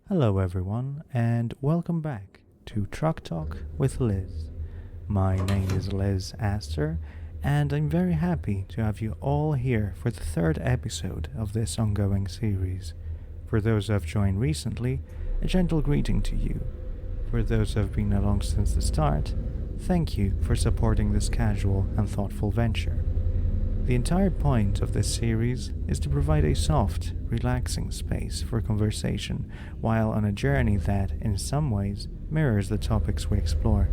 Hello, everyone, and welcome back to Truck Talk with Liz. My name is Liz Astor, and I'm very happy to have you all here for the third episode of this ongoing series. For those who have joined recently, a gentle greeting to you. For those who have been along since the start, thank you for supporting this casual and thoughtful venture. The entire point of this series is to provide a soft, relaxing space for conversation while on a journey that, in some ways, mirrors the topics we explore.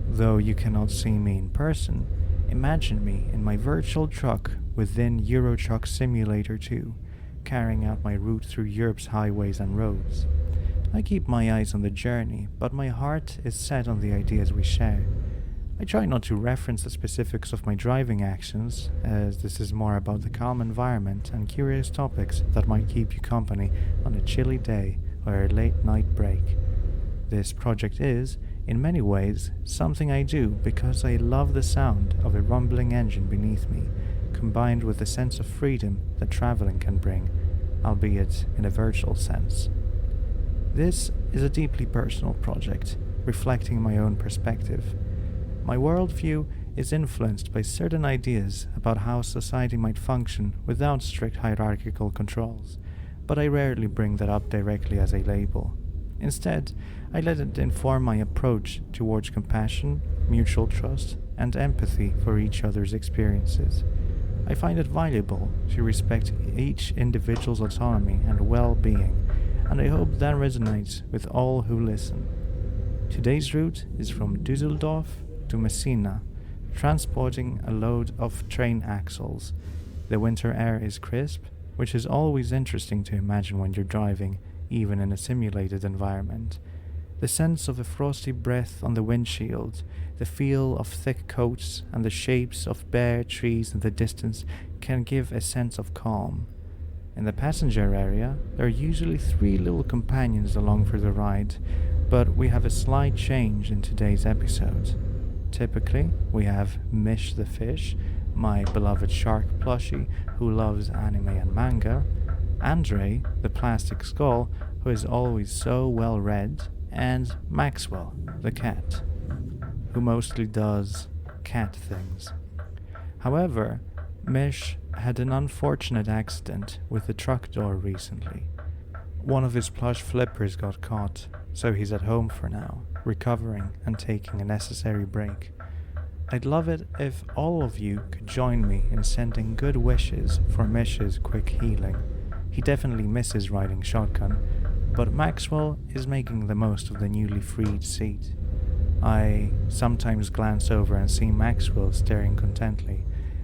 Though you cannot see me in person, imagine me in my virtual truck within Euro Truck Simulator 2, carrying out my route through Europe's highways and roads. I keep my eyes on the journey, but my heart is set on the ideas we share. I try not to reference the specifics of my driving actions, as this is more about the calm environment and curious topics that might keep you company on a chilly day or a late night break. This project is, in many ways, something I do because I love the sound of a rumbling engine beneath me, combined with the sense of freedom that traveling can bring, albeit in a virtual sense. This is a deeply personal project, reflecting my own perspective. My worldview is influenced by certain ideas about how society might function without strict hierarchical controls, but I rarely bring that up directly as a label. Instead, I let it inform my approach towards compassion, mutual trust, and empathy for each other's experiences. I find it valuable to respect each individual's autonomy and well-being, and I hope that resonates with all who listen. Today's route is from Dusseldorf to Messina, transporting a load of train axles. The winter air is crisp, which is always interesting to imagine when you're driving, even in a simulated environment. The sense of a frosty breath on the windshield, the feel of thick coats, and the shapes of bare trees in the distance can give a sense of calm. In the passenger area, there are usually 3 little companions along for the ride, but we have a slight change in today's episode. Typically, we have Mish the fish, my beloved shark plushie who loves anime and manga, Andre, the plastic skull who is always so well read, and Maxwell, the cat, who mostly does cat things. However, Mish had an unfortunate accident with the truck door recently. One of his plush flippers got caught, so he's at home for now, recovering and taking a necessary break. I'd love it if all of you could join me in sending good wishes for Mish's quick healing. He definitely misses riding shotgun, but Maxwell is making the most of the newly freed seat. I sometimes glance over and see Maxwell staring contently,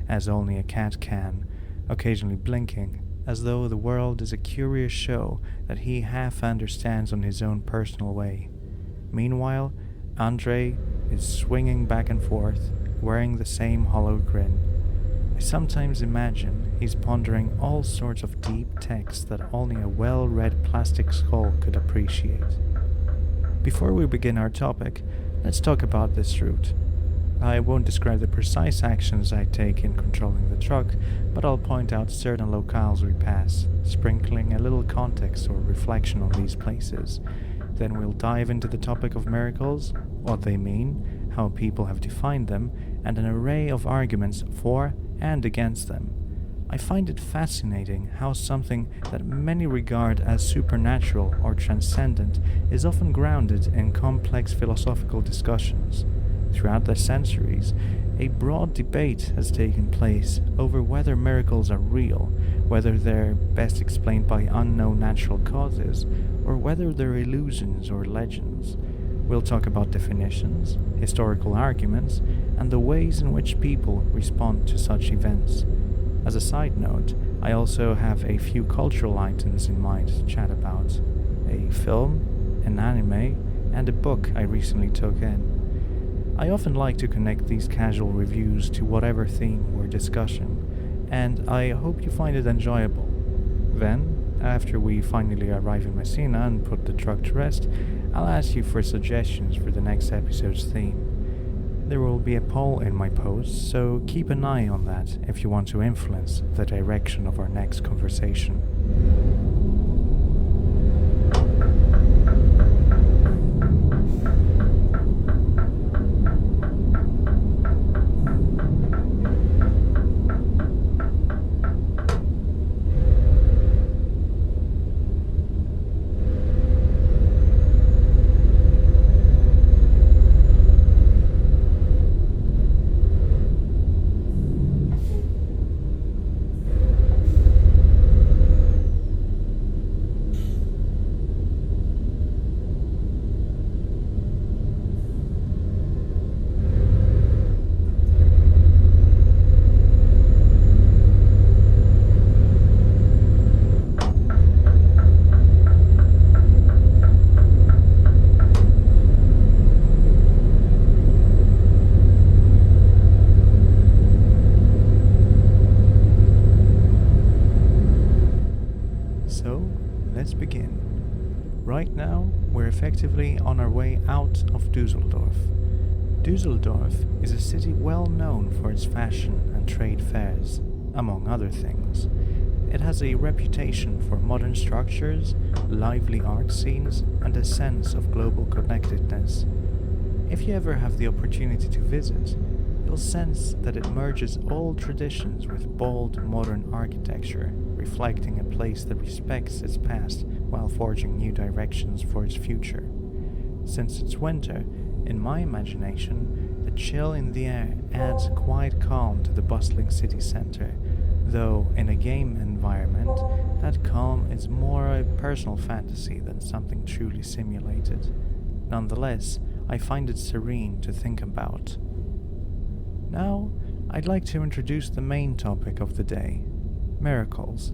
as only a cat can, occasionally blinking, as though the world is a curious show that he half understands on his own personal way. Meanwhile, Andre is swinging back and forth, wearing the same hollow grin. I sometimes imagine he's pondering all sorts of deep text that only a well-read plastic skull could appreciate. Before we begin our topic, let's talk about this route. I won't describe the precise actions I take in controlling the truck, but I'll point out certain locales we pass, sprinkling a little context or reflection on these places. Then we'll dive into the topic of miracles, what they mean, how people have defined them, and an array of arguments for and against them. I find it fascinating how something that many regard as supernatural or transcendent is often grounded in complex philosophical discussions. Throughout the centuries, a broad debate has taken place over whether miracles are real, whether they're best explained by unknown natural causes, or whether they're illusions or legends. We'll talk about definitions, historical arguments, and the ways in which people respond to such events. As a side note, I also have a few cultural items in mind to chat about: a film, an anime, and a book I recently took in. I often like to connect these casual reviews to whatever theme we're discussing, and I hope you find it enjoyable. Then, after we finally arrive in Messina and put the truck to rest, I'll ask you for suggestions for the next episode's theme. There will be a poll in my post, so keep an eye on that if you want to influence the direction of our next conversation. Right now, we're effectively on our way out of Dusseldorf. Dusseldorf is a city well known for its fashion and trade fairs, among other things. It has a reputation for modern structures, lively art scenes, and a sense of global connectedness. If you ever have the opportunity to visit, you'll sense that it merges old traditions with bold modern architecture, reflecting a place that respects its past while forging new directions for its future. Since it's winter, in my imagination, the chill in the air adds quiet calm to the bustling city center, though in a game environment, that calm is more a personal fantasy than something truly simulated. Nonetheless, I find it serene to think about. Now, I'd like to introduce the main topic of the day: miracles.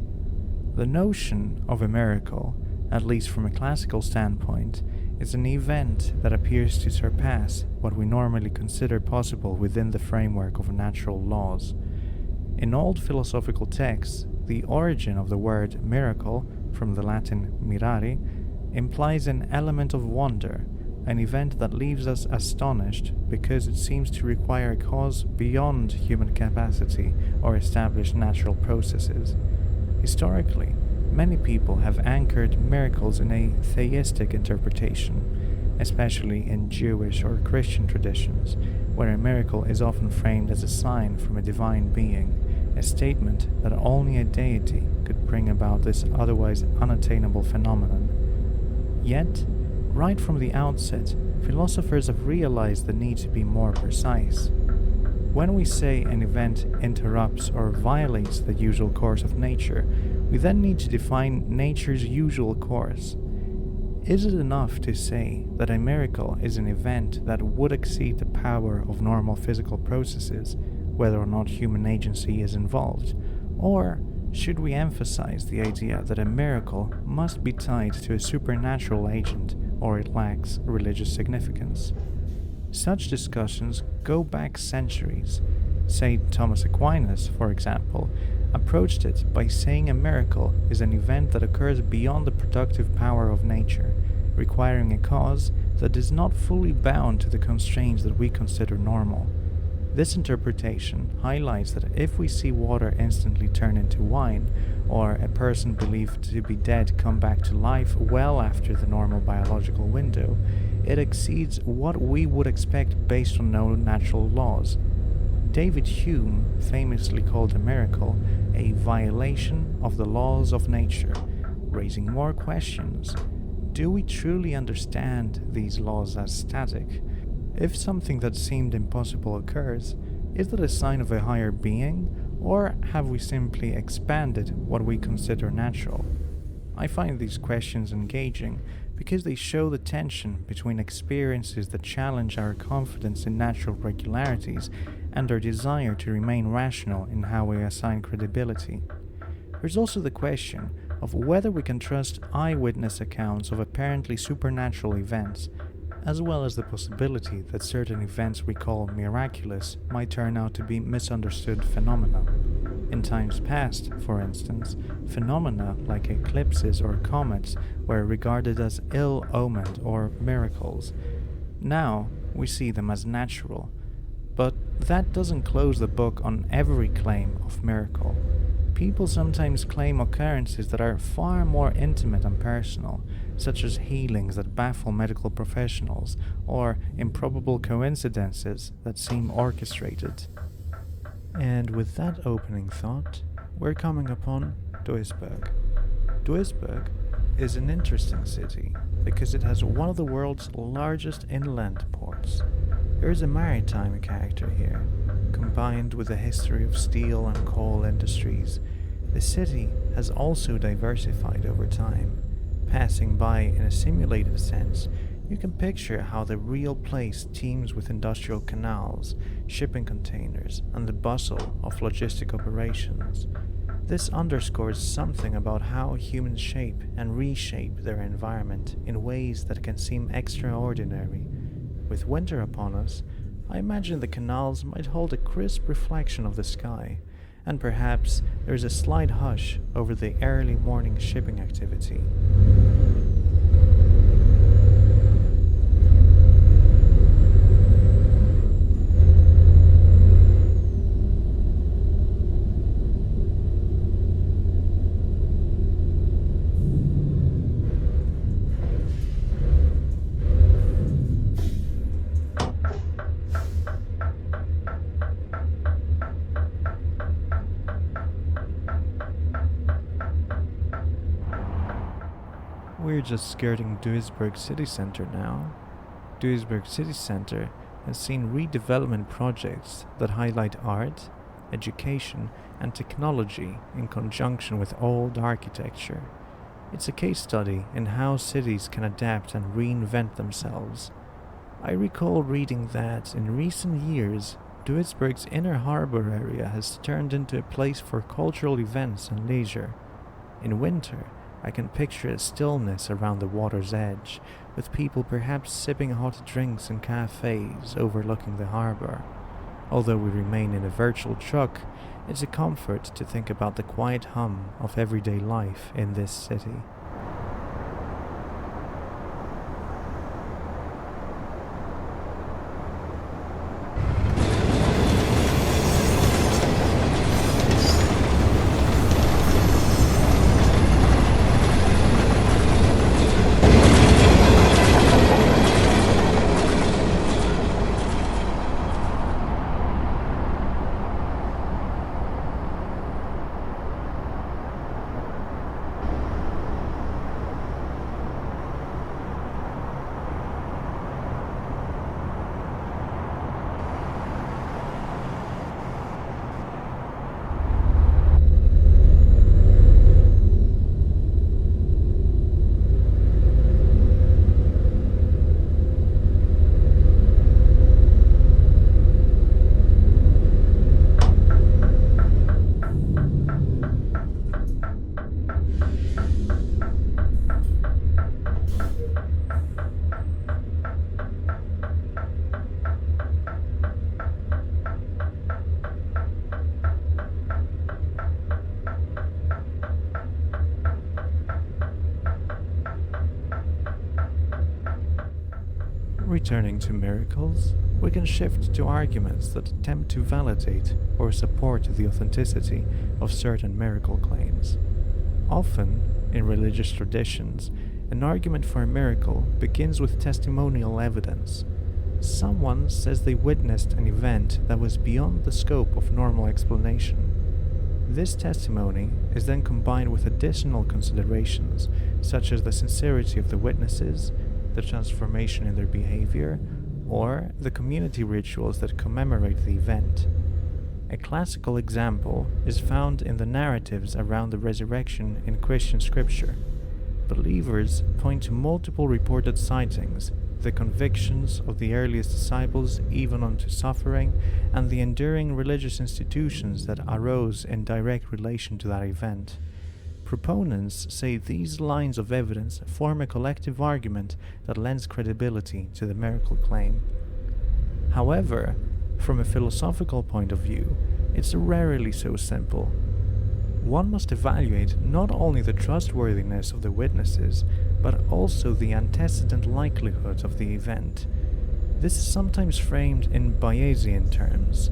The notion of a miracle, at least from a classical standpoint, is an event that appears to surpass what we normally consider possible within the framework of natural laws. In old philosophical texts, the origin of the word miracle, from the Latin mirare, implies an element of wonder, an event that leaves us astonished because it seems to require a cause beyond human capacity or established natural processes. Historically, many people have anchored miracles in a theistic interpretation, especially in Jewish or Christian traditions, where a miracle is often framed as a sign from a divine being, a statement that only a deity could bring about this otherwise unattainable phenomenon. Yet, right from the outset, philosophers have realized the need to be more precise. When we say an event interrupts or violates the usual course of nature, we then need to define nature's usual course. Is it enough to say that a miracle is an event that would exceed the power of normal physical processes, whether or not human agency is involved? Or should we emphasize the idea that a miracle must be tied to a supernatural agent, or it lacks religious significance? Such discussions go back centuries. St. Thomas Aquinas, for example, approached it by saying a miracle is an event that occurs beyond the productive power of nature, requiring a cause that is not fully bound to the constraints that we consider normal. This interpretation highlights that if we see water instantly turn into wine, or a person believed to be dead come back to life well after the normal biological window, it exceeds what we would expect based on known natural laws. David Hume famously called a miracle a violation of the laws of nature, raising more questions. Do we truly understand these laws as static? If something that seemed impossible occurs, is that a sign of a higher being, or have we simply expanded what we consider natural? I find these questions engaging because they show the tension between experiences that challenge our confidence in natural regularities and our desire to remain rational in how we assign credibility. There's also the question of whether we can trust eyewitness accounts of apparently supernatural events, as well as the possibility that certain events we call miraculous might turn out to be misunderstood phenomena. In times past, for instance, phenomena like eclipses or comets were regarded as ill-omened or miracles. Now, we see them as natural. But that doesn't close the book on every claim of miracle. People sometimes claim occurrences that are far more intimate and personal, such as healings that baffle medical professionals, or improbable coincidences that seem orchestrated. And with that opening thought, we're coming upon Duisburg. Duisburg is an interesting city because it has one of the world's largest inland ports. There is a maritime character here, combined with a history of steel and coal industries. The city has also diversified over time. Passing by in a simulated sense, you can picture how the real place teems with industrial canals, shipping containers, and the bustle of logistic operations. This underscores something about how humans shape and reshape their environment in ways that can seem extraordinary. With winter upon us, I imagine the canals might hold a crisp reflection of the sky, and perhaps there is a slight hush over the early morning shipping activity. just skirting Duisburg city center now. Duisburg city center has seen redevelopment projects that highlight art, education, and technology in conjunction with old architecture. It's a case study in how cities can adapt and reinvent themselves. I recall reading that in recent years, Duisburg's inner harbor area has turned into a place for cultural events and leisure. In winter, I can picture a stillness around the water's edge, with people perhaps sipping hot drinks in cafes overlooking the harbor. Although we remain in a virtual truck, it's a comfort to think about the quiet hum of everyday life in this city. Returning to miracles, we can shift to arguments that attempt to validate or support the authenticity of certain miracle claims. Often, in religious traditions, an argument for a miracle begins with testimonial evidence. Someone says they witnessed an event that was beyond the scope of normal explanation. This testimony is then combined with additional considerations, such as the sincerity of the witnesses, the transformation in their behavior, or the community rituals that commemorate the event. A classical example is found in the narratives around the resurrection in Christian scripture. Believers point to multiple reported sightings, the convictions of the earliest disciples even unto suffering, and the enduring religious institutions that arose in direct relation to that event. Proponents say these lines of evidence form a collective argument that lends credibility to the miracle claim. However, from a philosophical point of view, it's rarely so simple. One must evaluate not only the trustworthiness of the witnesses, but also the antecedent likelihood of the event. This is sometimes framed in Bayesian terms.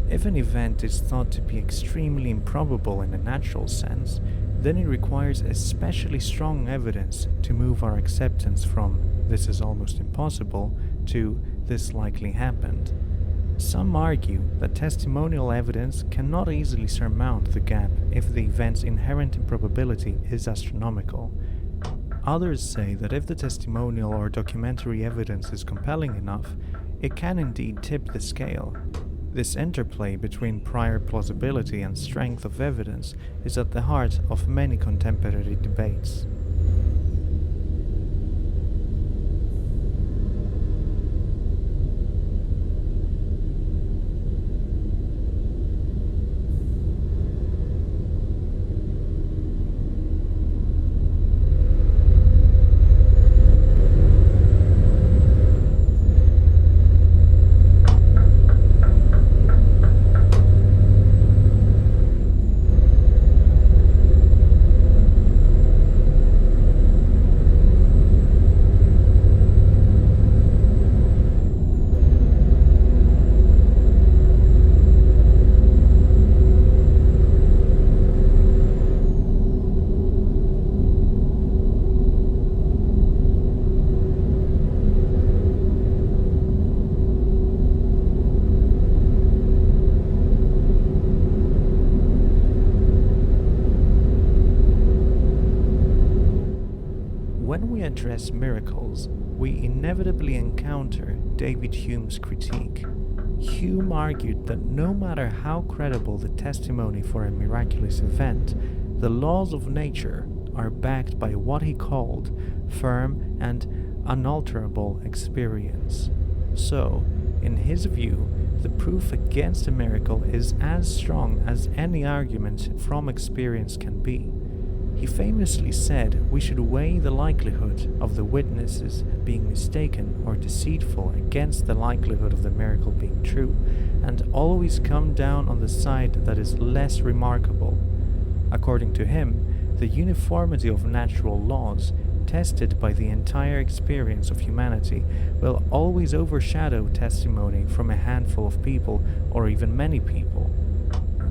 If an event is thought to be extremely improbable in a natural sense, then it requires especially strong evidence to move our acceptance from "this is almost impossible" to "this likely happened." Some argue that testimonial evidence cannot easily surmount the gap if the event's inherent improbability is astronomical. Others say that if the testimonial or documentary evidence is compelling enough, it can indeed tip the scale. This interplay between prior plausibility and strength of evidence is at the heart of many contemporary debates. address miracles, we inevitably encounter David Hume's critique. Hume argued that no matter how credible the testimony for a miraculous event, the laws of nature are backed by what he called firm and unalterable experience. So, in his view, the proof against a miracle is as strong as any argument from experience can be. He famously said we should weigh the likelihood of the witnesses being mistaken or deceitful against the likelihood of the miracle being true, and always come down on the side that is less remarkable. According to him, the uniformity of natural laws, tested by the entire experience of humanity, will always overshadow testimony from a handful of people or even many people.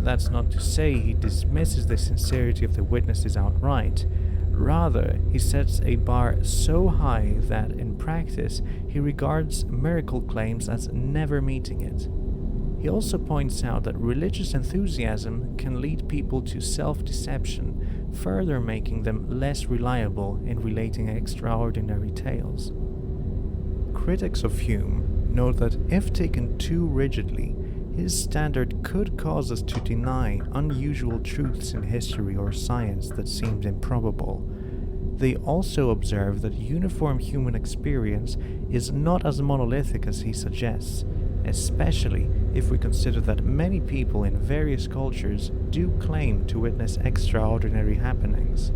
That's not to say he dismisses the sincerity of the witnesses outright. Rather, he sets a bar so high that, in practice, he regards miracle claims as never meeting it. He also points out that religious enthusiasm can lead people to self-deception, further making them less reliable in relating extraordinary tales. Critics of Hume note that if taken too rigidly, his standard could cause us to deny unusual truths in history or science that seemed improbable. They also observe that uniform human experience is not as monolithic as he suggests, especially if we consider that many people in various cultures do claim to witness extraordinary happenings.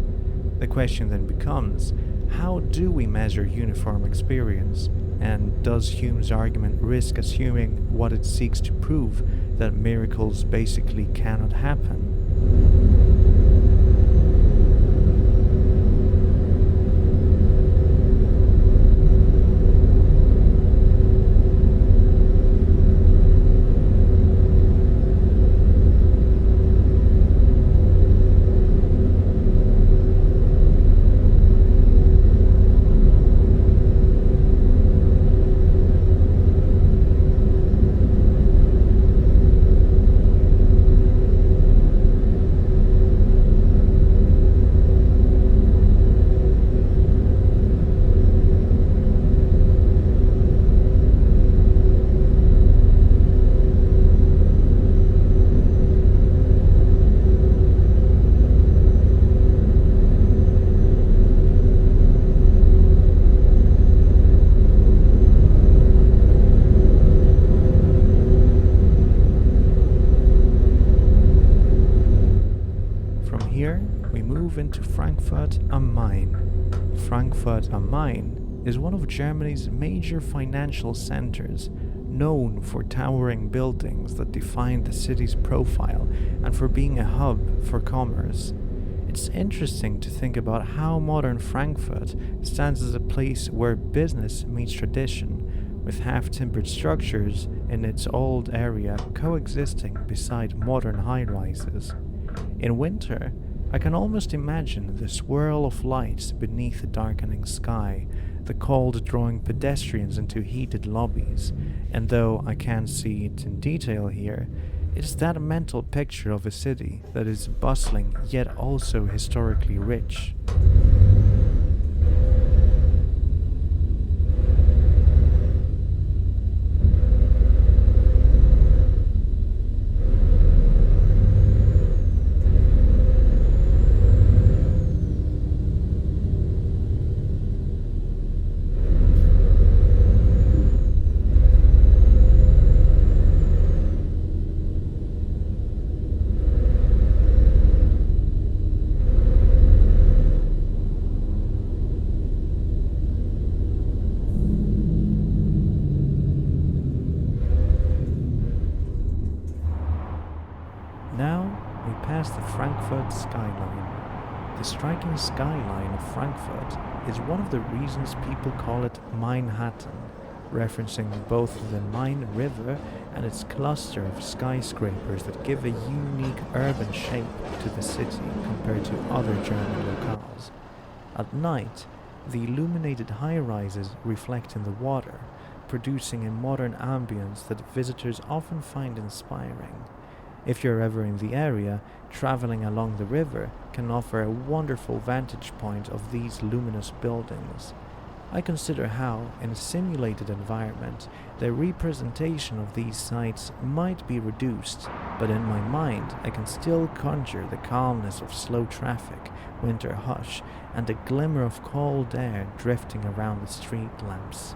The question then becomes, how do we measure uniform experience? And does Hume's argument risk assuming what it seeks to prove, that miracles basically cannot happen? Into Frankfurt am Main. Frankfurt am Main is one of Germany's major financial centers, known for towering buildings that define the city's profile and for being a hub for commerce. It's interesting to think about how modern Frankfurt stands as a place where business meets tradition, with half-timbered structures in its old area coexisting beside modern high-rises. In winter, I can almost imagine the swirl of lights beneath the darkening sky, the cold drawing pedestrians into heated lobbies, and though I can't see it in detail here, it's that mental picture of a city that is bustling yet also historically rich. Past the Frankfurt skyline. The striking skyline of Frankfurt is one of the reasons people call it Manhattan, referencing both the Main River and its cluster of skyscrapers that give a unique urban shape to the city compared to other German locales. At night, the illuminated high-rises reflect in the water, producing a modern ambience that visitors often find inspiring. If you're ever in the area, traveling along the river can offer a wonderful vantage point of these luminous buildings. I consider how, in a simulated environment, the representation of these sights might be reduced, but in my mind I can still conjure the calmness of slow traffic, winter hush, and a glimmer of cold air drifting around the street lamps.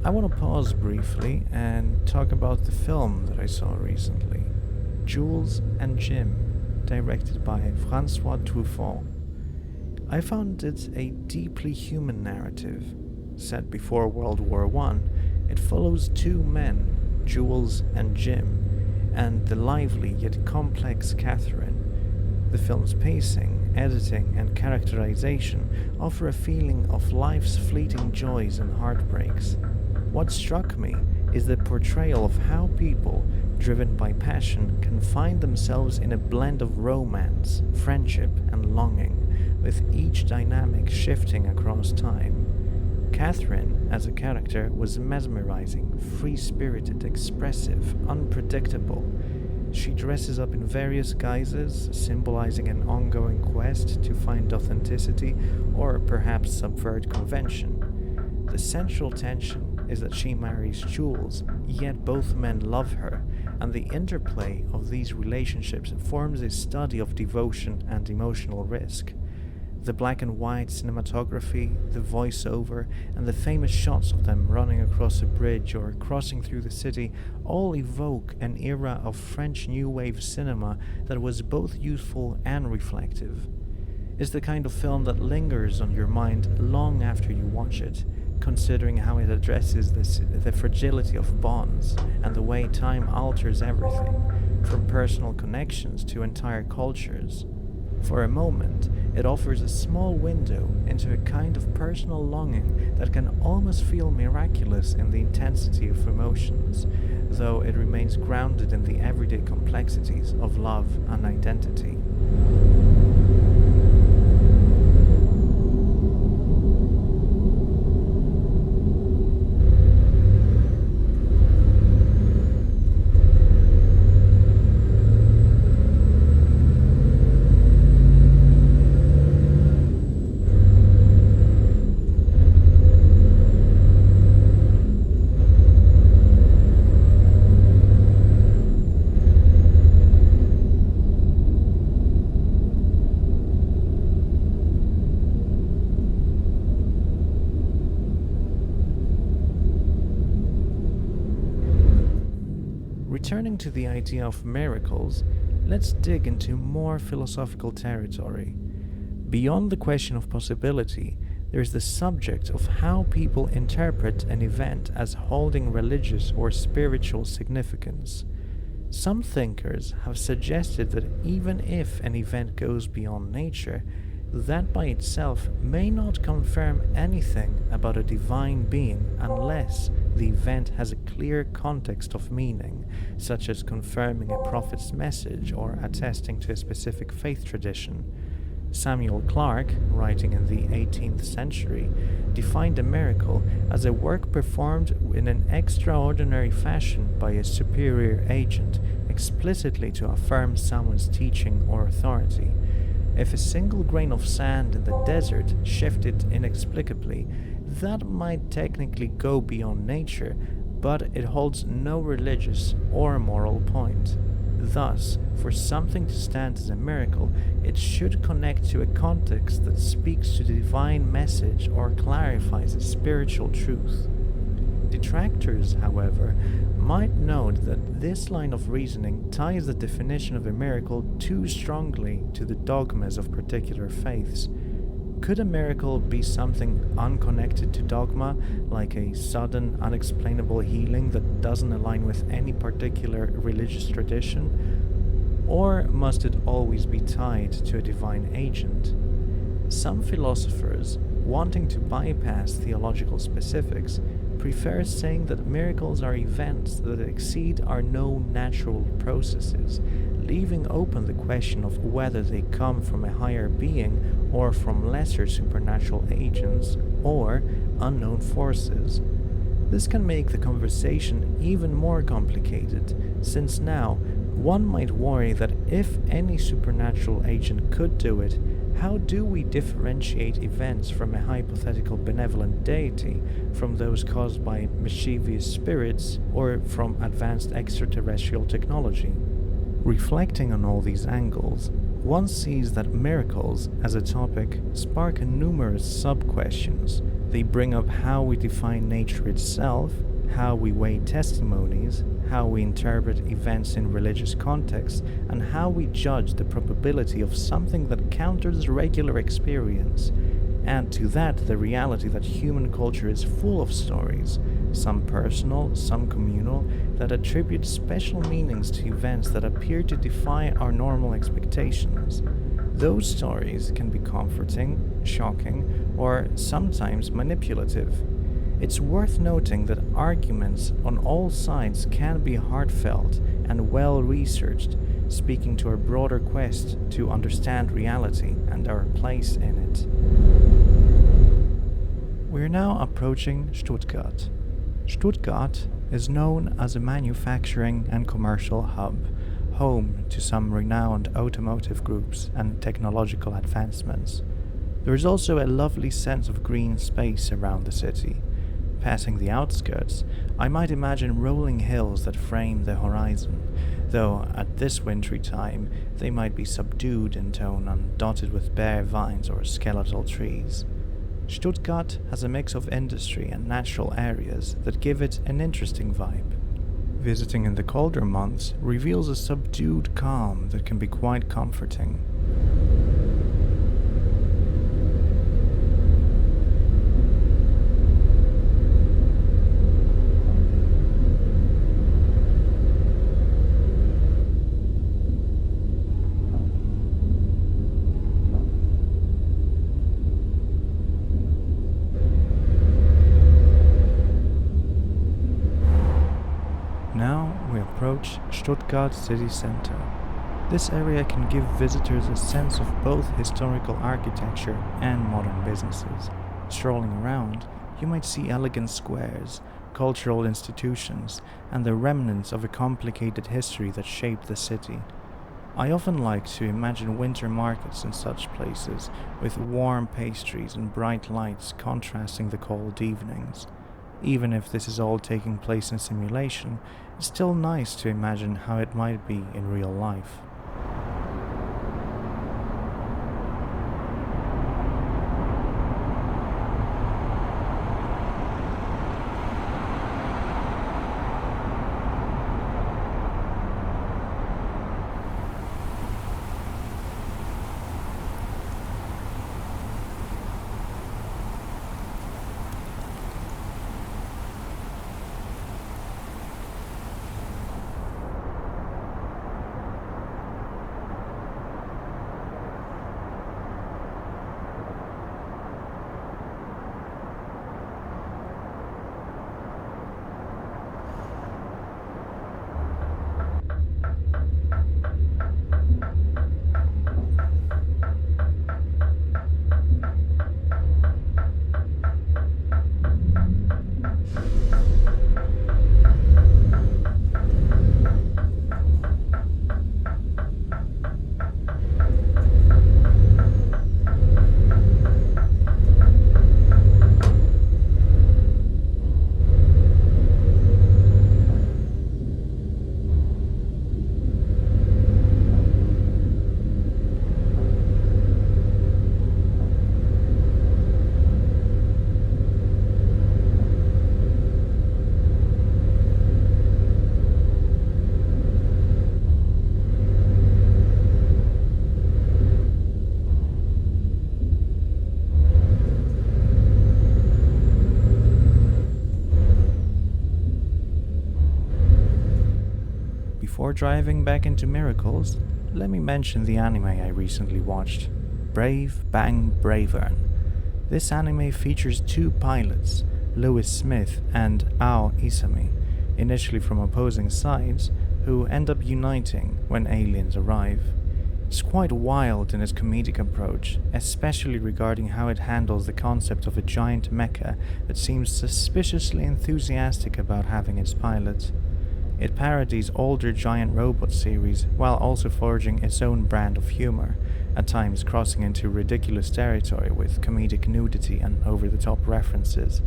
I want to pause briefly and talk about the film that I saw recently, Jules and Jim, directed by François Truffaut. I found it a deeply human narrative. Set before World War I, it follows two men, Jules and Jim, and the lively yet complex Catherine. The film's pacing, editing, and characterization offer a feeling of life's fleeting joys and heartbreaks. What struck me is the portrayal of how people, driven by passion, can find themselves in a blend of romance, friendship, and longing, with each dynamic shifting across time. Catherine, as a character, was mesmerizing, free-spirited, expressive, unpredictable. She dresses up in various guises, symbolizing an ongoing quest to find authenticity or perhaps subvert convention. The central tension is that she marries Jules, yet both men love her, and the interplay of these relationships forms a study of devotion and emotional risk. The black and white cinematography, the voiceover, and the famous shots of them running across a bridge or crossing through the city all evoke an era of French New Wave cinema that was both youthful and reflective. It's the kind of film that lingers on your mind long after you watch it, considering how it addresses the fragility of bonds and the way time alters everything, from personal connections to entire cultures. For a moment, it offers a small window into a kind of personal longing that can almost feel miraculous in the intensity of emotions, though it remains grounded in the everyday complexities of love and identity. Returning to the idea of miracles, let's dig into more philosophical territory. Beyond the question of possibility, there is the subject of how people interpret an event as holding religious or spiritual significance. Some thinkers have suggested that even if an event goes beyond nature, That by itself may not confirm anything about a divine being unless the event has a clear context of meaning, such as confirming a prophet's message or attesting to a specific faith tradition. Samuel Clarke, writing in the 18th century, defined a miracle as a work performed in an extraordinary fashion by a superior agent, explicitly to affirm someone's teaching or authority. If a single grain of sand in the desert shifted inexplicably, that might technically go beyond nature, but it holds no religious or moral point. Thus, for something to stand as a miracle, it should connect to a context that speaks to the divine message or clarifies a spiritual truth. Detractors, however, might note that this line of reasoning ties the definition of a miracle too strongly to the dogmas of particular faiths. Could a miracle be something unconnected to dogma, like a sudden, unexplainable healing that doesn't align with any particular religious tradition? Or must it always be tied to a divine agent? Some philosophers, wanting to bypass theological specifics, prefer saying that miracles are events that exceed our known natural processes, leaving open the question of whether they come from a higher being or from lesser supernatural agents or unknown forces. This can make the conversation even more complicated, since now one might worry that if any supernatural agent could do it, how do we differentiate events from a hypothetical benevolent deity from those caused by mischievous spirits or from advanced extraterrestrial technology? Reflecting on all these angles, one sees that miracles as a topic spark numerous sub-questions. They bring up how we define nature itself, how we weigh testimonies, how we interpret events in religious contexts, and how we judge the probability of something that counters regular experience. Add to that the reality that human culture is full of stories, some personal, some communal, that attribute special meanings to events that appear to defy our normal expectations. Those stories can be comforting, shocking, or sometimes manipulative. It's worth noting that arguments on all sides can be heartfelt and well-researched, speaking to our broader quest to understand reality and our place in it. We're now approaching Stuttgart. Stuttgart is known as a manufacturing and commercial hub, home to some renowned automotive groups and technological advancements. There is also a lovely sense of green space around the city. Passing the outskirts, I might imagine rolling hills that frame the horizon, though at this wintry time they might be subdued in tone and dotted with bare vines or skeletal trees. Stuttgart has a mix of industry and natural areas that give it an interesting vibe. Visiting in the colder months reveals a subdued calm that can be quite comforting. Now we approach Stuttgart city center. This area can give visitors a sense of both historical architecture and modern businesses. Strolling around, you might see elegant squares, cultural institutions, and the remnants of a complicated history that shaped the city. I often like to imagine winter markets in such places, with warm pastries and bright lights contrasting the cold evenings. Even if this is all taking place in simulation, it's still nice to imagine how it might be in real life. before driving back into miracles, let me mention the anime I recently watched, Brave Bang Bravern. This anime features two pilots, Lewis Smith and Ao Isami, initially from opposing sides, who end up uniting when aliens arrive. It's quite wild in its comedic approach, especially regarding how it handles the concept of a giant mecha that seems suspiciously enthusiastic about having its pilot. It parodies older giant robot series while also forging its own brand of humor, at times crossing into ridiculous territory with comedic nudity and over-the-top references.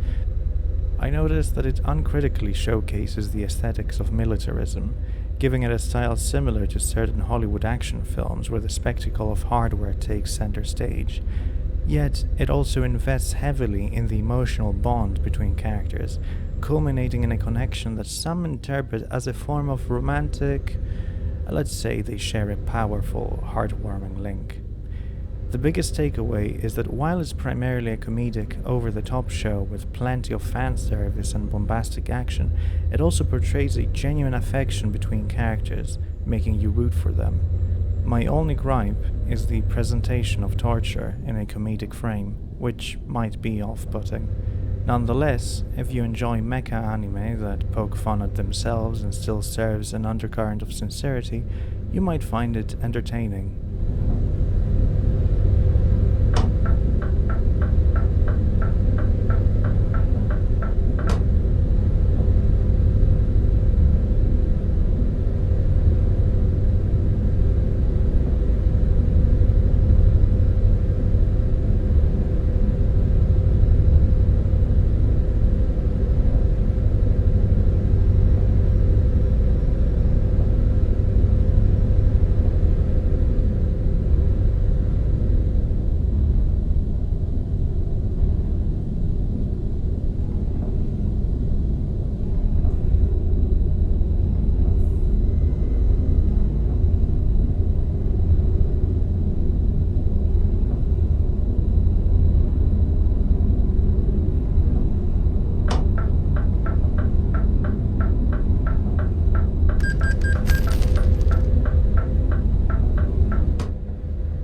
I noticed that it uncritically showcases the aesthetics of militarism, giving it a style similar to certain Hollywood action films where the spectacle of hardware takes center stage. Yet, it also invests heavily in the emotional bond between characters, culminating in a connection that some interpret as a form of romantic, let's say they share a powerful, heartwarming link. The biggest takeaway is that while it's primarily a comedic, over-the-top show with plenty of fan service and bombastic action, it also portrays a genuine affection between characters, making you root for them. My only gripe is the presentation of torture in a comedic frame, which might be off-putting. Nonetheless, if you enjoy mecha anime that poke fun at themselves and still serves an undercurrent of sincerity, you might find it entertaining.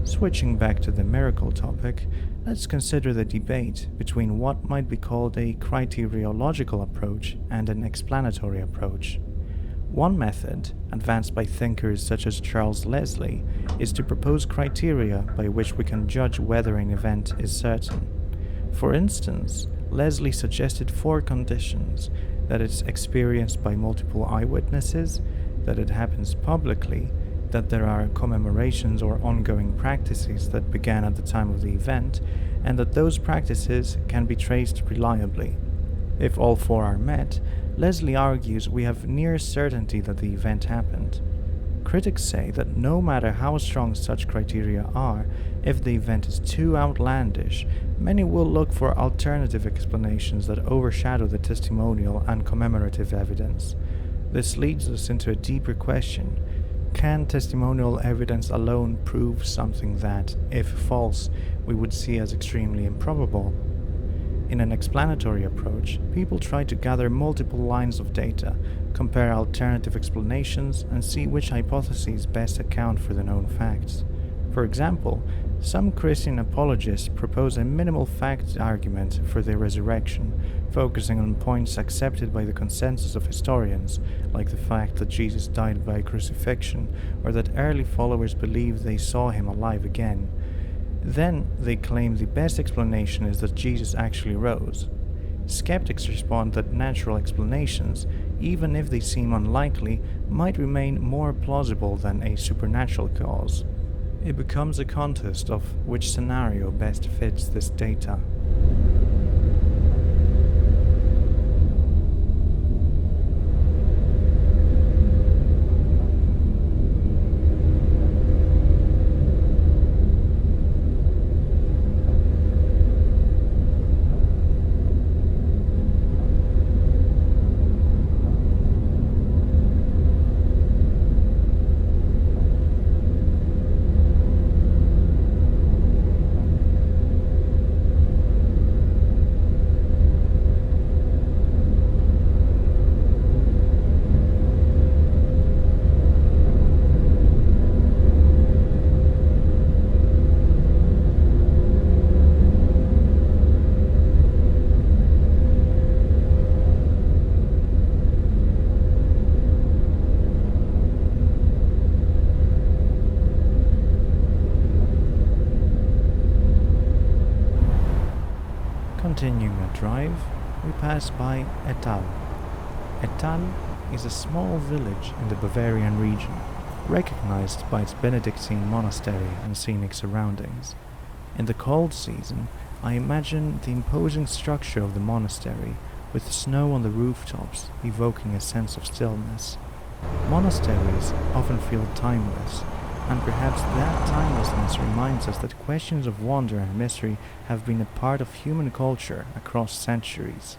Switching back to the miracle topic, let's consider the debate between what might be called a criteriological approach and an explanatory approach. One method, advanced by thinkers such as Charles Leslie, is to propose criteria by which we can judge whether an event is certain. For instance, Leslie suggested 4 conditions: that it's experienced by multiple eyewitnesses, that it happens publicly, that there are commemorations or ongoing practices that began at the time of the event, and that those practices can be traced reliably. If all 4 are met, Leslie argues we have near certainty that the event happened. Critics say that no matter how strong such criteria are, if the event is too outlandish, many will look for alternative explanations that overshadow the testimonial and commemorative evidence. This leads us into a deeper question. Can testimonial evidence alone prove something that, if false, we would see as extremely improbable? In an explanatory approach, people try to gather multiple lines of data, compare alternative explanations, and see which hypotheses best account for the known facts. For example, some Christian apologists propose a minimal fact argument for the resurrection, focusing on points accepted by the consensus of historians, like the fact that Jesus died by crucifixion, or that early followers believed they saw him alive again. Then they claim the best explanation is that Jesus actually rose. Skeptics respond that natural explanations, even if they seem unlikely, might remain more plausible than a supernatural cause. It becomes a contest of which scenario best fits this data. Continuing our drive, we pass by Ettal. Ettal is a small village in the Bavarian region, recognized by its Benedictine monastery and scenic surroundings. In the cold season, I imagine the imposing structure of the monastery, with snow on the rooftops evoking a sense of stillness. Monasteries often feel timeless, and perhaps that timelessness reminds us that questions of wonder and mystery have been a part of human culture across centuries.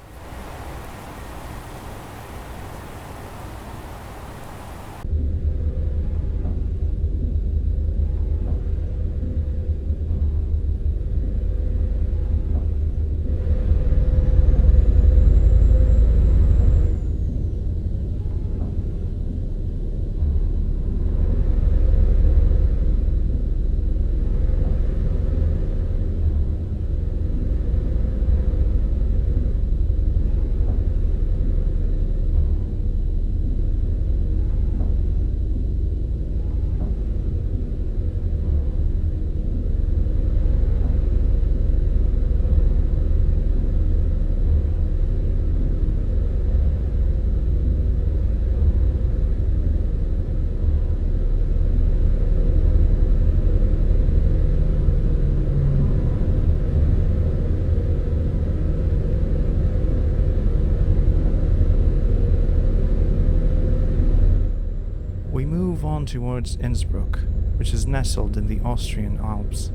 We move on towards Innsbruck, which is nestled in the Austrian Alps.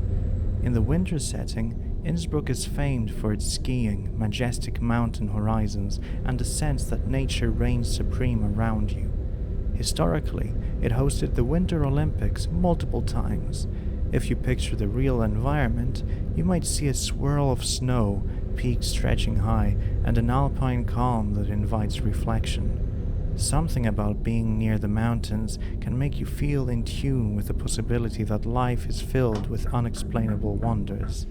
In the winter setting, Innsbruck is famed for its skiing, majestic mountain horizons, and the sense that nature reigns supreme around you. Historically, it hosted the Winter Olympics multiple times. If you picture the real environment, you might see a swirl of snow, peaks stretching high, and an alpine calm that invites reflection. Something about being near the mountains can make you feel in tune with the possibility that life is filled with unexplainable wonders.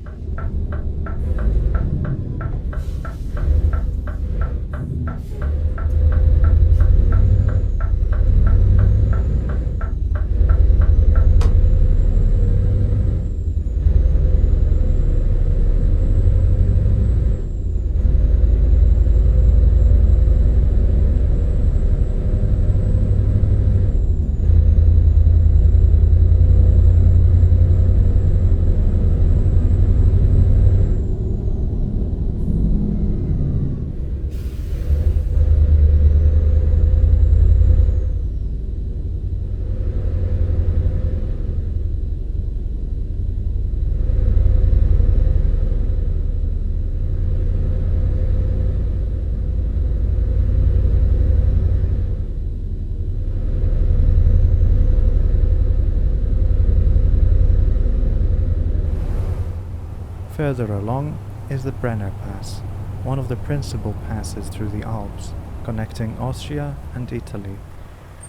Further along is the Brenner Pass, one of the principal passes through the Alps, connecting Austria and Italy.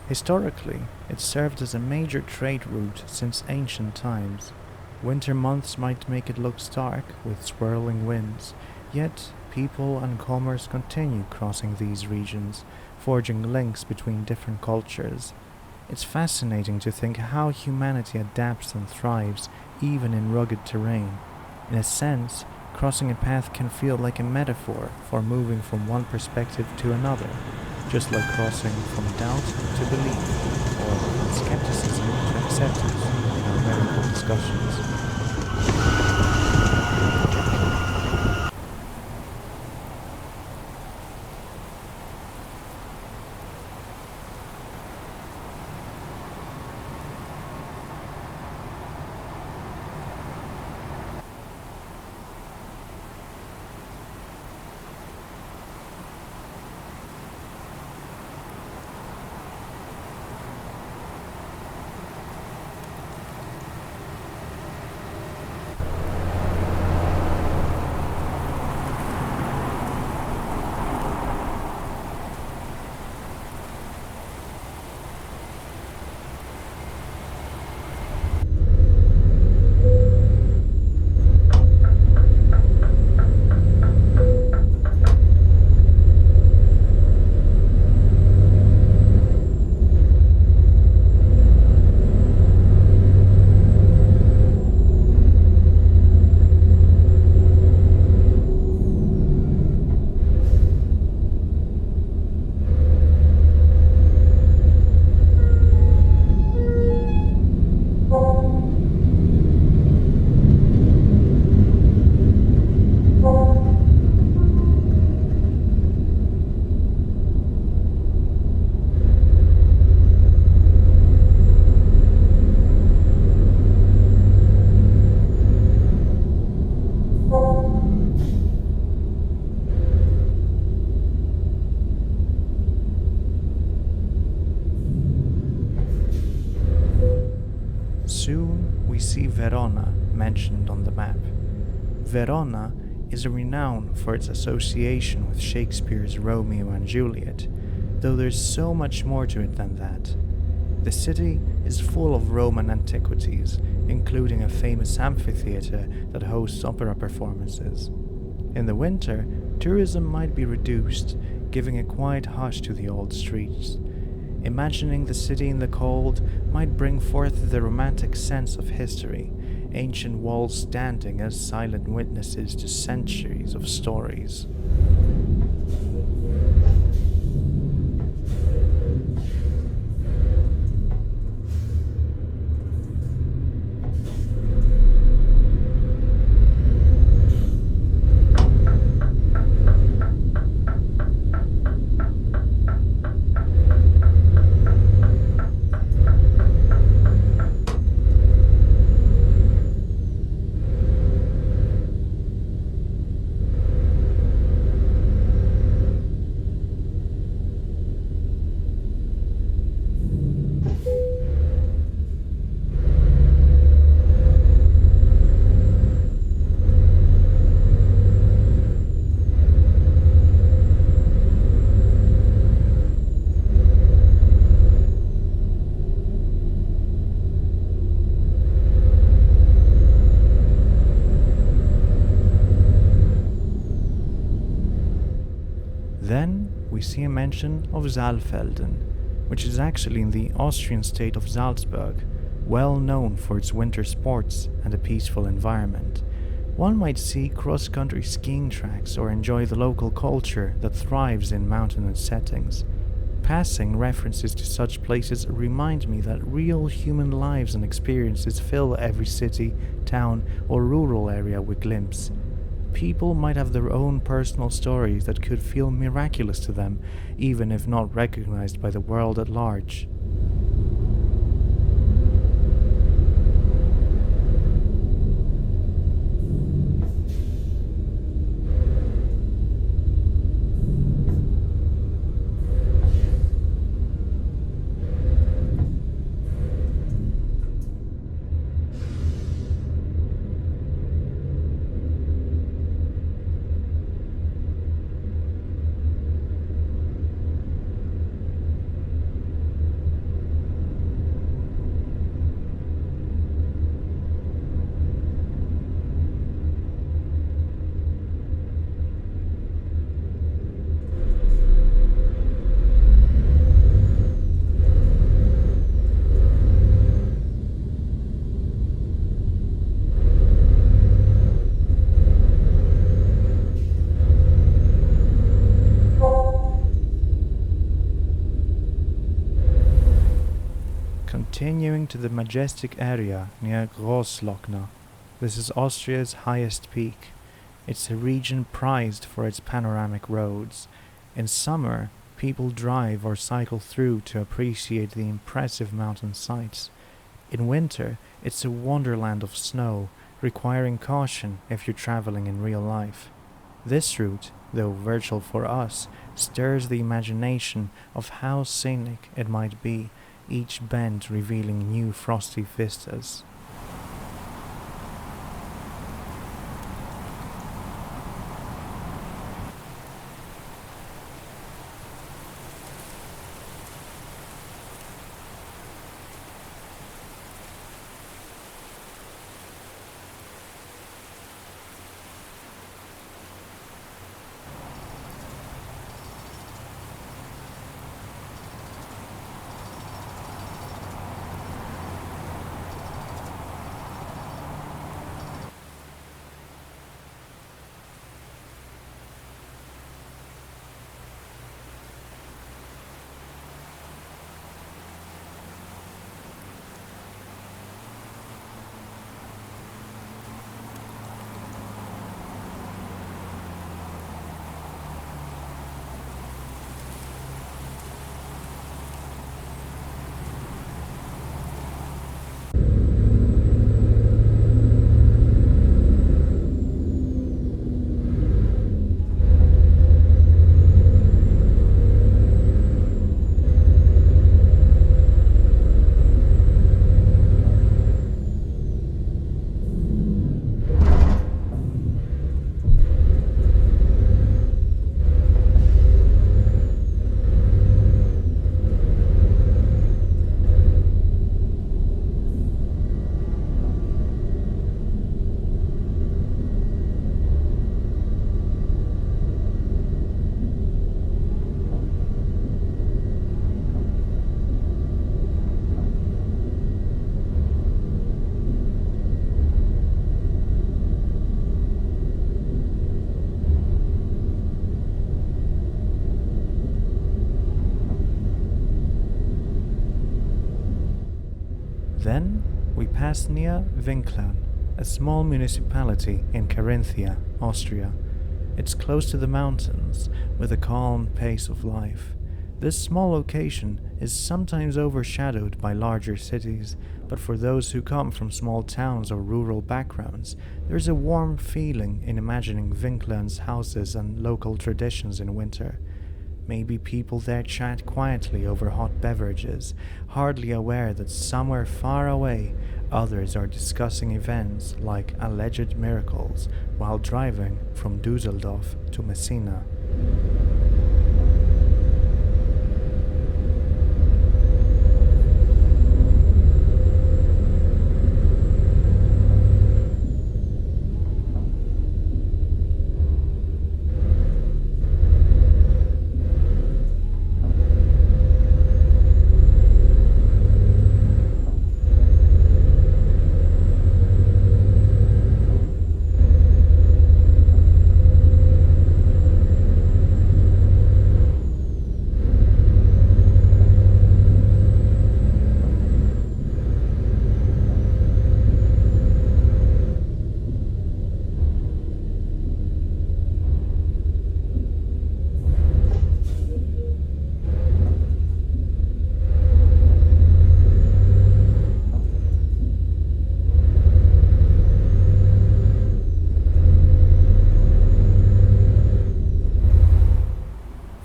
Historically, it served as a major trade route since ancient times. Winter months might make it look stark with swirling winds, yet people and commerce continue crossing these regions, forging links between different cultures. It's fascinating to think how humanity adapts and thrives even in rugged terrain. In a sense, crossing a path can feel like a metaphor for moving from one perspective to another, just like crossing from doubt to belief, or from skepticism to acceptance in our medical discussions. mentioned on the map. Verona is renowned for its association with Shakespeare's Romeo and Juliet, though there's so much more to it than that. The city is full of Roman antiquities, including a famous amphitheater that hosts opera performances. In the winter, tourism might be reduced, giving a quiet hush to the old streets. Imagining the city in the cold might bring forth the romantic sense of history, ancient walls standing as silent witnesses to centuries of stories. Then we see a mention of Saalfelden, which is actually in the Austrian state of Salzburg, well known for its winter sports and a peaceful environment. One might see cross-country skiing tracks or enjoy the local culture that thrives in mountainous settings. Passing references to such places remind me that real human lives and experiences fill every city, town, or rural area we glimpse. People might have their own personal stories that could feel miraculous to them, even if not recognized by the world at large. Continuing to the majestic area near Großlochner. This is Austria's highest peak. It's a region prized for its panoramic roads. In summer, people drive or cycle through to appreciate the impressive mountain sights. In winter, it's a wonderland of snow, requiring caution if you're traveling in real life. This route, though virtual for us, stirs the imagination of how scenic it might be, each bend revealing new frosty vistas. Hasnia Winklen, a small municipality in Carinthia, Austria. It's close to the mountains, with a calm pace of life. This small location is sometimes overshadowed by larger cities, but for those who come from small towns or rural backgrounds, there's a warm feeling in imagining Winklen's houses and local traditions in winter. Maybe people there chat quietly over hot beverages, hardly aware that somewhere far away others are discussing events like alleged miracles while driving from Dusseldorf to Messina.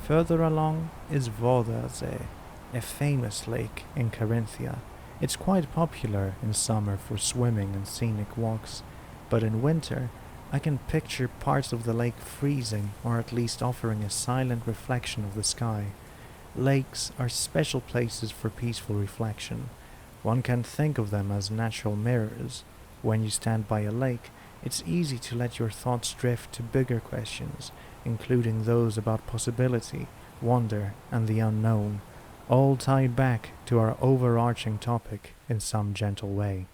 Further along is Wörthersee, a famous lake in Carinthia. It's quite popular in summer for swimming and scenic walks, but in winter I can picture parts of the lake freezing or at least offering a silent reflection of the sky. Lakes are special places for peaceful reflection. One can think of them as natural mirrors. When you stand by a lake, it's easy to let your thoughts drift to bigger questions, including those about possibility, wonder, and the unknown, all tied back to our overarching topic in some gentle way.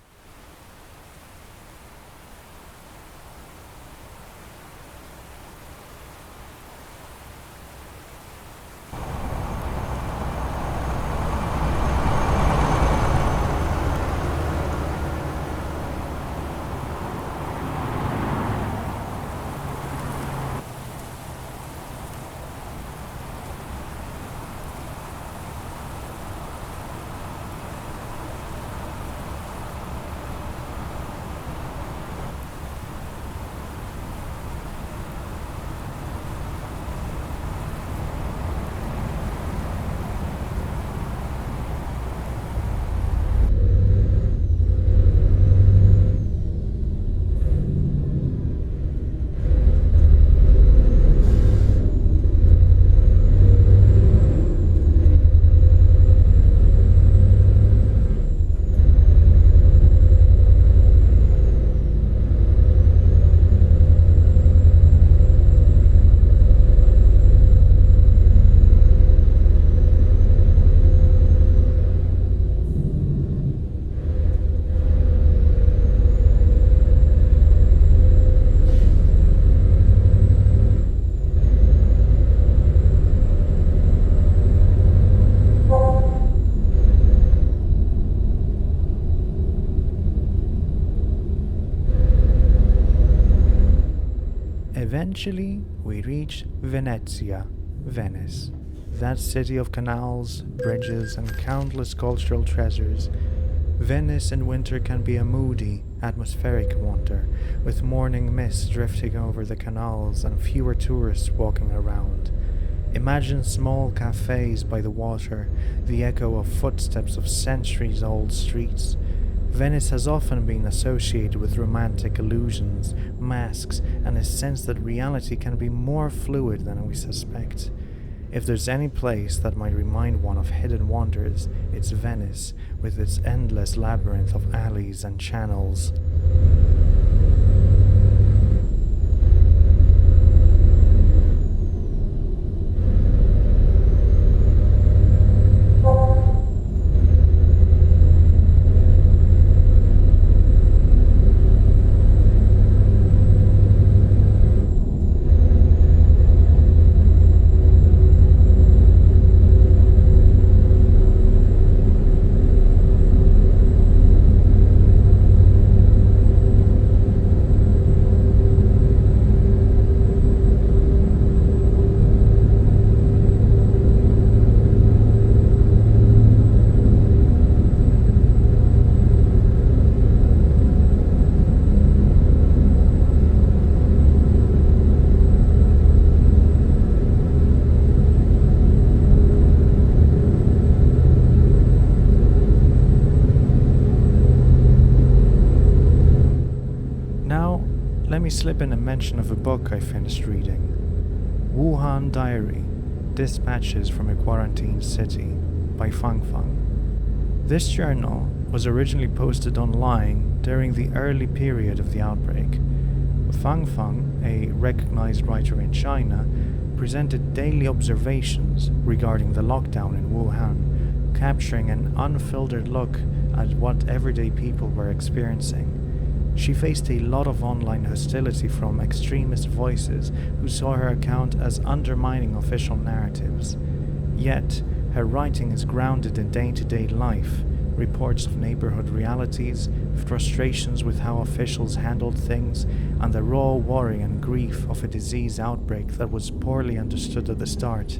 Eventually, we reach Venezia, Venice. That city of canals, bridges, and countless cultural treasures. Venice in winter can be a moody, atmospheric wonder, with morning mist drifting over the canals and fewer tourists walking around. Imagine small cafes by the water, the echo of footsteps of centuries-old streets. Venice has often been associated with romantic illusions, masks, and a sense that reality can be more fluid than we suspect. If there's any place that might remind one of hidden wonders, it's Venice, with its endless labyrinth of alleys and channels. me slip in a mention of a book I finished reading. Wuhan Diary, Dispatches from a Quarantine City by Fang Fang. This journal was originally posted online during the early period of the outbreak. Fang Fang, a recognized writer in China, presented daily observations regarding the lockdown in Wuhan, capturing an unfiltered look at what everyday people were experiencing. She faced a lot of online hostility from extremist voices who saw her account as undermining official narratives. Yet, her writing is grounded in day-to-day life, reports of neighborhood realities, frustrations with how officials handled things, and the raw worry and grief of a disease outbreak that was poorly understood at the start.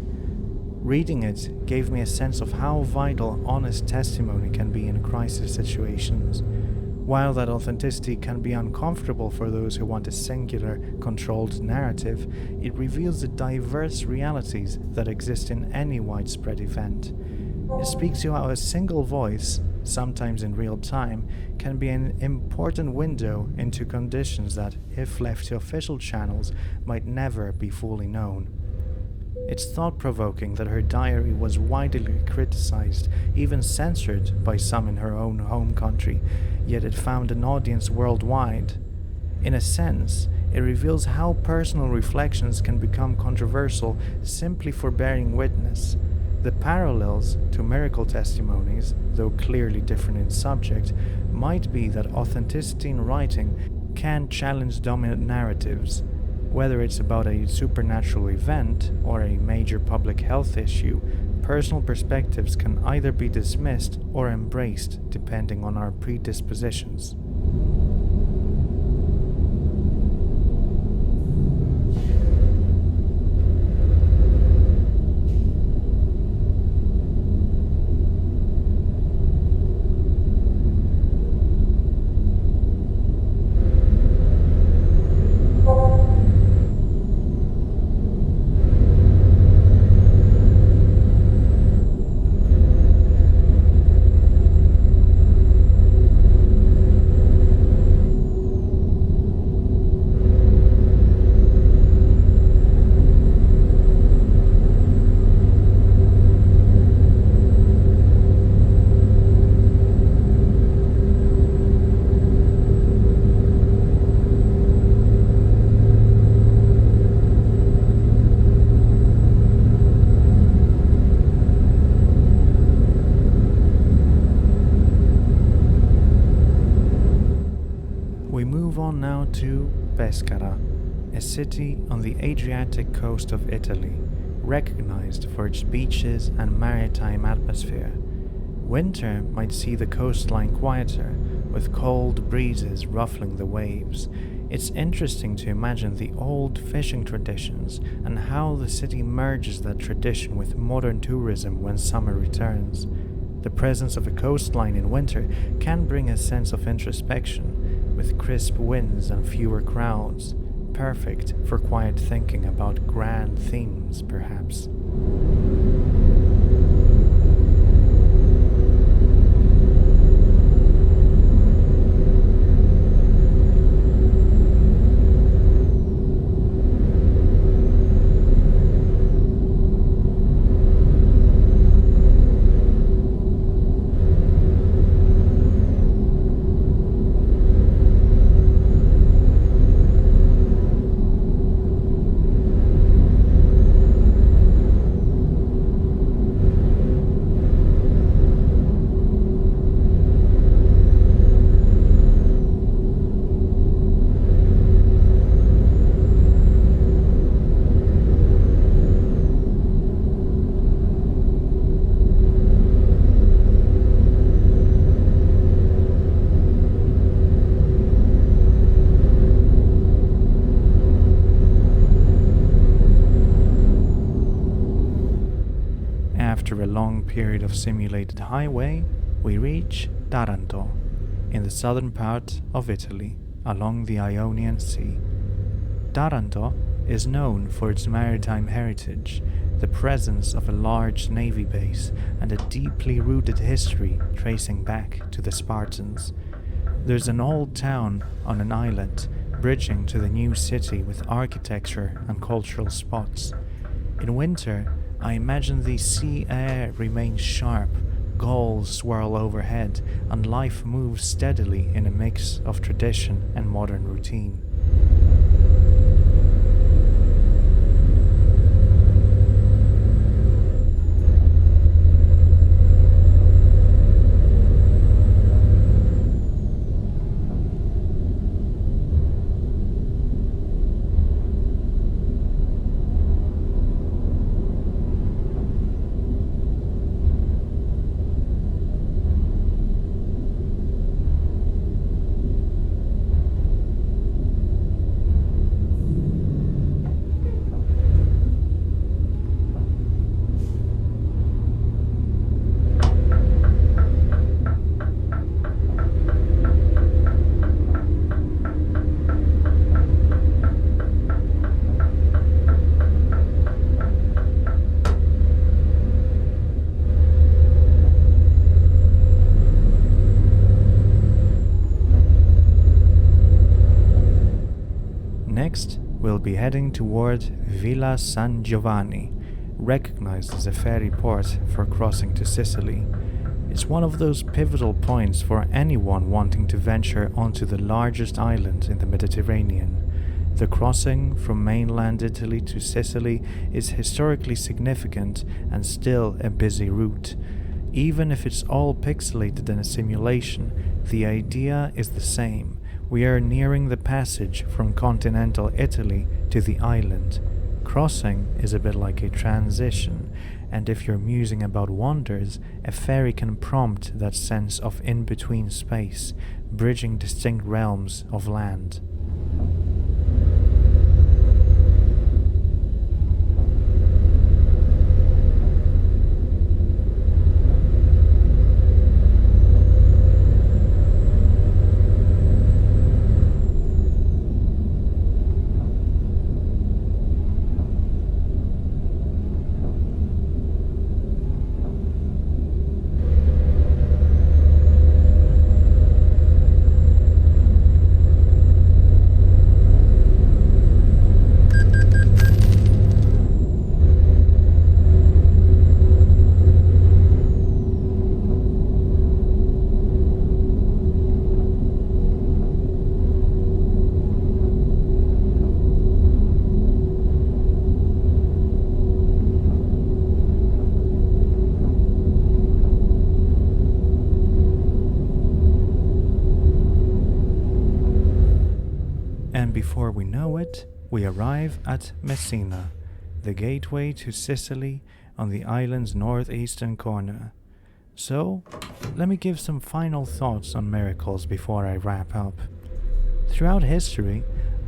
Reading it gave me a sense of how vital honest testimony can be in crisis situations. While that authenticity can be uncomfortable for those who want a singular, controlled narrative, it reveals the diverse realities that exist in any widespread event. It speaks to how a single voice, sometimes in real time, can be an important window into conditions that, if left to official channels, might never be fully known. It's thought-provoking that her diary was widely criticized, even censored by some in her own home country, yet it found an audience worldwide. In a sense, it reveals how personal reflections can become controversial simply for bearing witness. The parallels to miracle testimonies, though clearly different in subject, might be that authenticity in writing can challenge dominant narratives. Whether it's about a supernatural event or a major public health issue, personal perspectives can either be dismissed or embraced depending on our predispositions. Now to Pescara, a city on the Adriatic coast of Italy, recognized for its beaches and maritime atmosphere. Winter might see the coastline quieter, with cold breezes ruffling the waves. It's interesting to imagine the old fishing traditions and how the city merges that tradition with modern tourism when summer returns. The presence of a coastline in winter can bring a sense of introspection, with crisp winds and fewer crowds, perfect for quiet thinking about grand themes, perhaps. After a long period of simulated highway, we reach Taranto, in the southern part of Italy, along the Ionian Sea. Taranto is known for its maritime heritage, the presence of a large navy base, and a deeply rooted history tracing back to the Spartans. There's an old town on an islet bridging to the new city with architecture and cultural spots. In winter, I imagine the sea air remains sharp, gulls swirl overhead, and life moves steadily in a mix of tradition and modern routine. Next, we'll be heading toward Villa San Giovanni, recognized as a ferry port for crossing to Sicily. It's one of those pivotal points for anyone wanting to venture onto the largest island in the Mediterranean. The crossing from mainland Italy to Sicily is historically significant and still a busy route. Even if it's all pixelated in a simulation, the idea is the same. We are nearing the passage from continental Italy to the island. Crossing is a bit like a transition, and if you're musing about wonders, a ferry can prompt that sense of in-between space, bridging distinct realms of land. And before we know it, we arrive at Messina, the gateway to Sicily on the island's northeastern corner. So, let me give some final thoughts on miracles before I wrap up. Throughout history,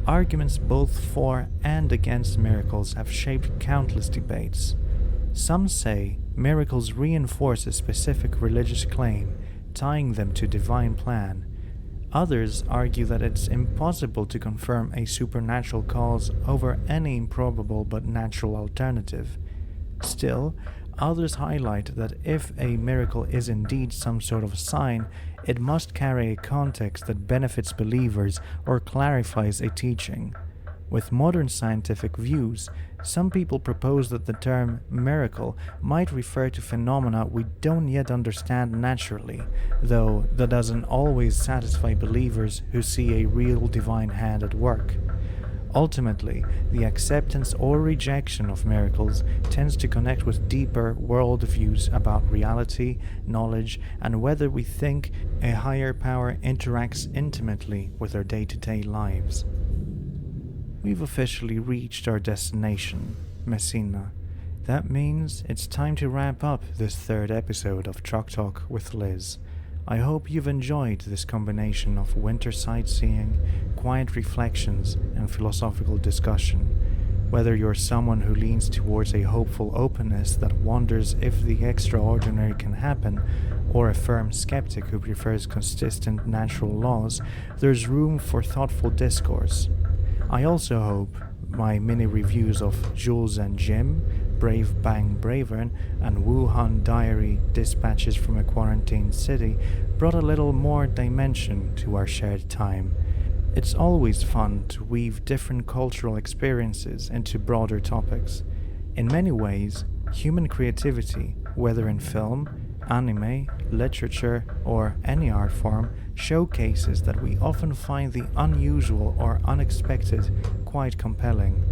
arguments both for and against miracles have shaped countless debates. Some say miracles reinforce a specific religious claim, tying them to divine plan. Others argue that it's impossible to confirm a supernatural cause over any improbable but natural alternative. Still, others highlight that if a miracle is indeed some sort of sign, it must carry a context that benefits believers or clarifies a teaching. With modern scientific views, some people propose that the term miracle might refer to phenomena we don't yet understand naturally, though that doesn't always satisfy believers who see a real divine hand at work. Ultimately, the acceptance or rejection of miracles tends to connect with deeper worldviews about reality, knowledge, and whether we think a higher power interacts intimately with our day-to-day lives. We've officially reached our destination, Messina. That means it's time to wrap up this third episode of Truck Talk with Liz. I hope you've enjoyed this combination of winter sightseeing, quiet reflections, and philosophical discussion. Whether you're someone who leans towards a hopeful openness that wonders if the extraordinary can happen, or a firm skeptic who prefers consistent natural laws, there's room for thoughtful discourse. I also hope my mini reviews of Jules and Jim, Brave Bang Bravern, and Wuhan Diary, Dispatches from a Quarantined City, brought a little more dimension to our shared time. It's always fun to weave different cultural experiences into broader topics. In many ways, human creativity, whether in film, anime, literature, or any art form, showcases that we often find the unusual or unexpected quite compelling.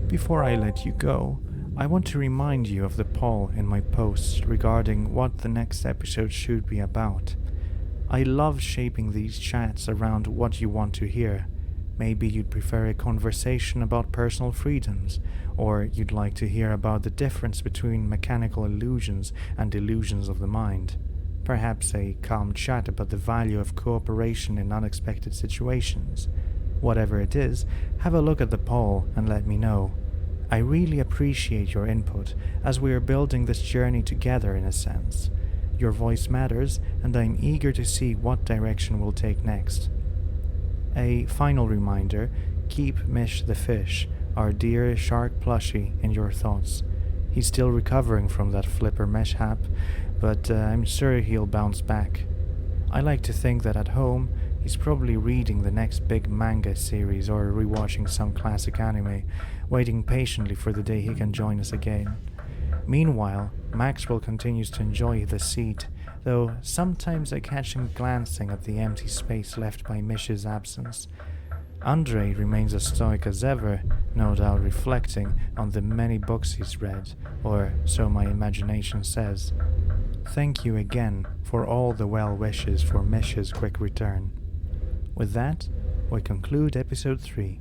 Before I let you go, I want to remind you of the poll in my post regarding what the next episode should be about. I love shaping these chats around what you want to hear. Maybe you'd prefer a conversation about personal freedoms, or you'd like to hear about the difference between mechanical illusions and illusions of the mind. Perhaps a calm chat about the value of cooperation in unexpected situations. Whatever it is, have a look at the poll and let me know. I really appreciate your input, as we are building this journey together in a sense. Your voice matters, and I'm eager to see what direction we'll take next. A final reminder, keep Mish the fish, our dear shark plushie, in your thoughts. He's still recovering from that flipper mishap, but I'm sure he'll bounce back. I like to think that at home, he's probably reading the next big manga series or rewatching some classic anime, waiting patiently for the day he can join us again. Meanwhile, Maxwell continues to enjoy the seat, though sometimes I catch him glancing at the empty space left by Mish's absence. Andre remains as stoic as ever, no doubt reflecting on the many books he's read, or so my imagination says. Thank you again for all the well wishes for Mish's quick return. With that, we conclude episode 3.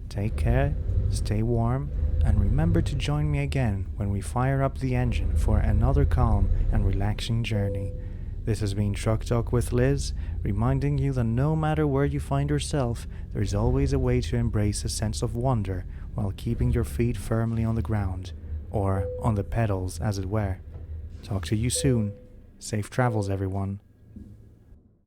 Take care, stay warm, and remember to join me again when we fire up the engine for another calm and relaxing journey. This has been Truck Talk with Liz, reminding you that no matter where you find yourself, there is always a way to embrace a sense of wonder while keeping your feet firmly on the ground, or on the pedals as it were. Talk to you soon. Safe travels, everyone.